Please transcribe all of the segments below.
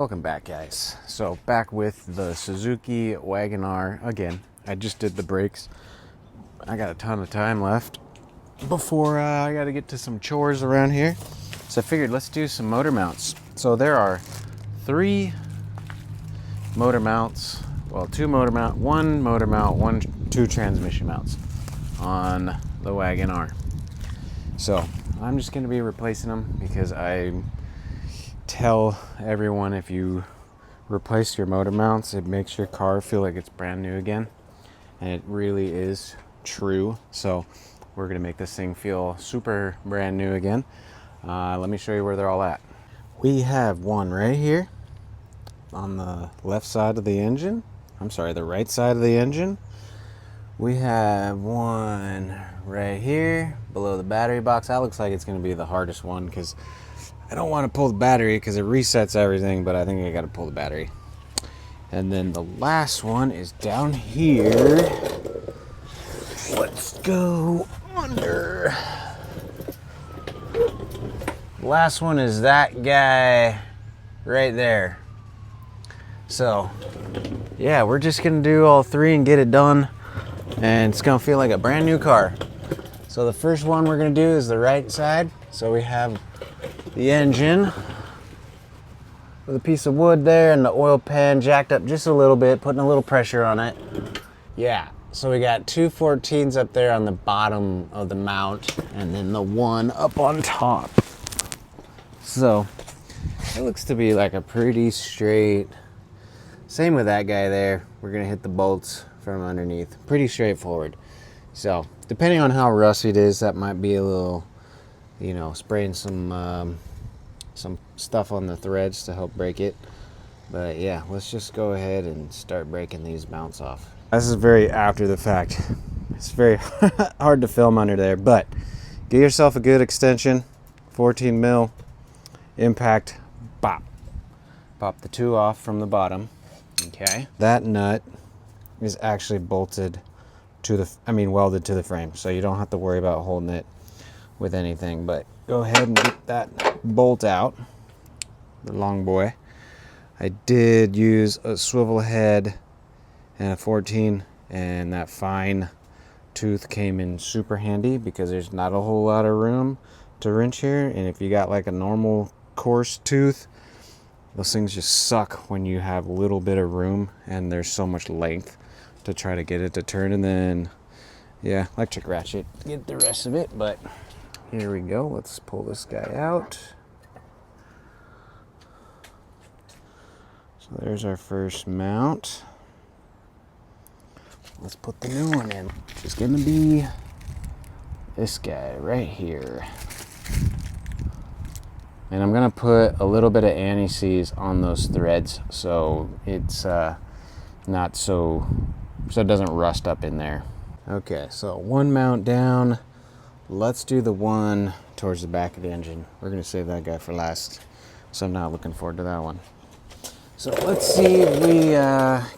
Welcome back, guys. So back with the Suzuki Wagon R again. I just did the brakes. I got a ton of time left before I got to get to some chores around here. So I figured let's do some motor mounts. So there are 3 motor mounts. Well, 2 motor mount, 1 motor mount, 2 transmission mounts on the Wagon R. So I'm just going to be replacing them because I tell everyone if you replace your motor mounts, it makes your car feel like it's brand new again, and it really is true. So we're gonna make this thing feel super brand new again. Let me show you where they're all at. We have one right here on the left side of the engine. I'm sorry, the right side of the engine. We have one right here below the battery box. That looks like it's gonna be the hardest one because I don't want to pull the battery because it resets everything, but I think I got to pull the battery. And then the last one is down here. Let's go under. The last one is that guy right there. So, yeah, we're just going to do all 3 and get it done. And it's going to feel like a brand new car. So the first one we're going to do is the right side. So we have the engine with a piece of wood there and the oil pan jacked up just a little bit, putting a little pressure on it. Yeah, so we got 2 14s up there on the bottom of the mount and then the one up on top. So it looks to be like a pretty straight, same with that guy there. We're gonna hit the bolts from underneath. Pretty straightforward. So depending on how rusty it is, that might be a little, you know, spraying some stuff on the threads to help break it. But yeah, let's just go ahead and start breaking these mounts off. This is very after the fact. It's very hard to film under there, but get yourself a good extension, 14 mil impact, bop. Pop the 2 off from the bottom, okay? That nut is actually bolted to the, welded to the frame, so you don't have to worry about holding it with anything, but go ahead and get that bolt out, the long boy. I did use a swivel head and a 14, and that fine tooth came in super handy because there's not a whole lot of room to wrench here, and if you got like a normal coarse tooth, those things just suck when you have a little bit of room and there's so much length to try to get it to turn. And then yeah, electric ratchet, get the rest of it. But here we go. Let's pull this guy out. So there's our first mount. Let's put the new one in. It's gonna be this guy right here. And I'm gonna put a little bit of anti-seize on those threads so it's not so it doesn't rust up in there. Okay, so one mount down. Let's do the one towards the back of the engine. We're gonna save that guy for last, so I'm not looking forward to that one. So let's see if we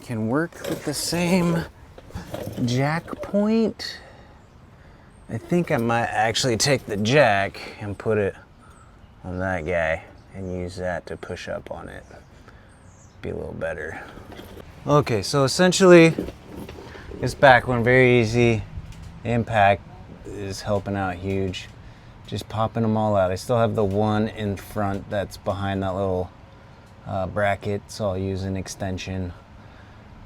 can work with the same jack point. I think I might actually take the jack and put it on that guy and use that to push up on it. Be a little better. Okay, so essentially this back one, very easy. Impact is helping out huge. Just popping them all out. I still have the one in front that's behind that little bracket, so I'll use an extension.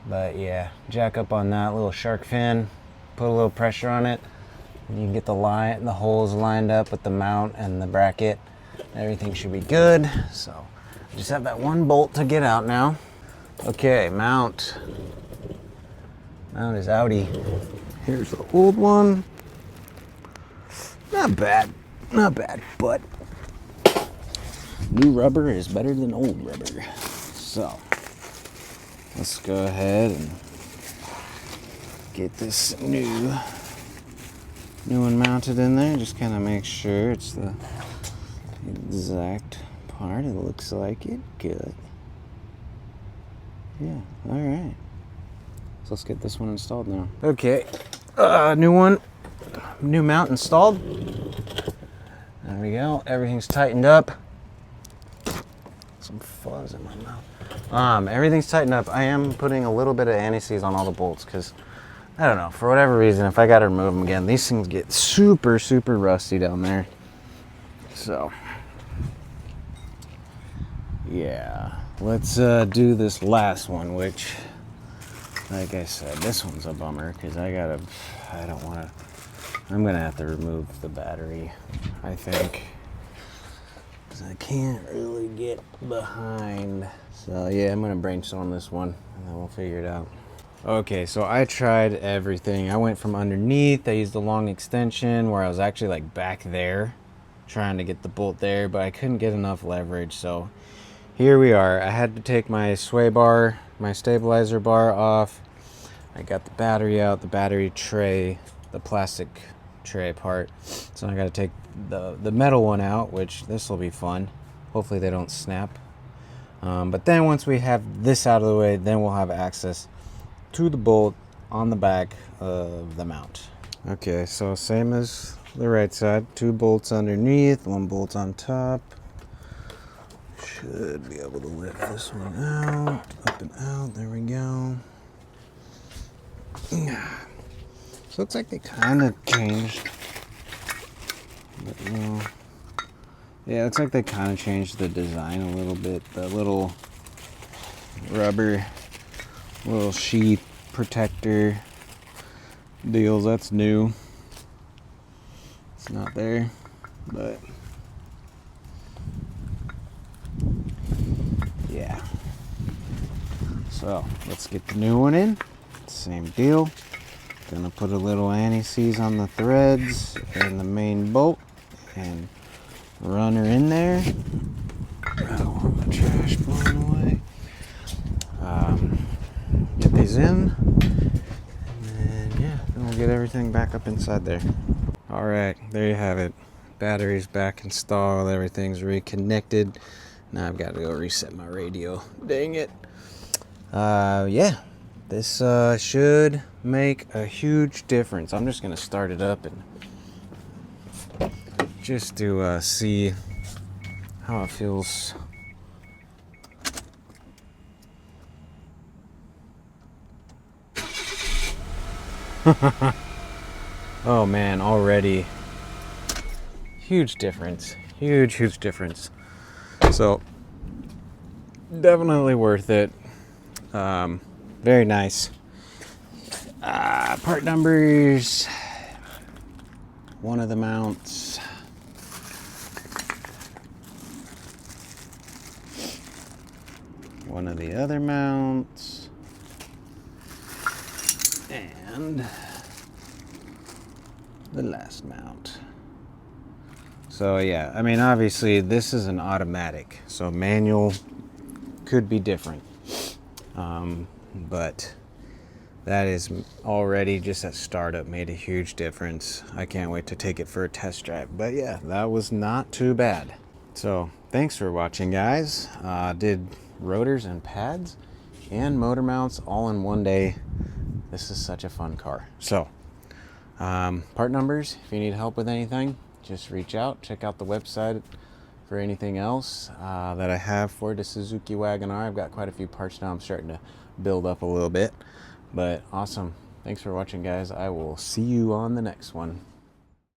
But yeah, jack up on that little shark fin, put a little pressure on it, and you can get the holes lined up with the mount and the bracket. Everything should be good. So I just have that one bolt to get out now. Okay, mount is outie. Here's the old one. Not bad, but new rubber is better than old rubber. So let's go ahead and get this new one mounted in there. Just kind of make sure it's the exact part. It looks like it. Good. Yeah, all right. So let's get this one installed now. Okay, new mount installed. There we go, everything's tightened up. Let's some fuzz in my mouth. Everything's tightened up. I am putting a little bit of anti-seize on all the bolts because, I don't know, for whatever reason, if I got to remove them again, these things get super, super rusty down there. So, yeah. Let's do this last one, which, like I said, this one's a bummer because I'm going to have to remove the battery, I think. I can't really get behind. So yeah, I'm gonna brainstorm this one and then we'll figure it out. Okay, so I tried everything. I went from underneath. I used the long extension where I was actually like back there trying to get the bolt there, but I couldn't get enough leverage. So here we are. I had to take my sway bar, my stabilizer bar off. I got the battery out, the battery tray, the plastic tray part. So I got to take the metal one out, which this will be fun. Hopefully they don't snap. But then once we have this out of the way, then we'll have access to the bolt on the back of the mount. Okay, so same as the right side, 2 bolts underneath, 1 bolt on top. Should be able to lift this one out, up and out. There we go. So looks like they kind of changed. But no. Yeah, it looks like they kind of changed the design a little bit. The little rubber, little sheath protector deals, that's new. It's not there, but yeah. So let's get the new one in. Same deal. Gonna put a little anti-seize on the threads and the main bolt and run her in there. I don't want my trash blowing away. Get these in, and then yeah, then we'll get everything back up inside there. All right, there you have it. Battery's back installed. Everything's reconnected. Now I've got to go reset my radio. Dang it. Yeah. This should make a huge difference. I'm just going to start it up and just to see how it feels. Oh man, already. Huge difference. Huge difference. So, definitely worth it. Very nice. Part numbers. One of the mounts. One of the other mounts. And the last mount. So yeah, I mean obviously this is an automatic, so manual could be different. But that is already just at startup made a huge difference. I can't wait to take it for a test drive. But yeah, that was not too bad. So thanks for watching, guys. Did rotors and pads and motor mounts all in one day. This is such a fun car. So part numbers, if you need help with anything, just reach out. Check out the website for anything else that I have for the Suzuki Wagon R. I've got quite a few parts now. I'm starting to build up a little bit, but awesome. Thanks for watching, guys. I will see you on the next one.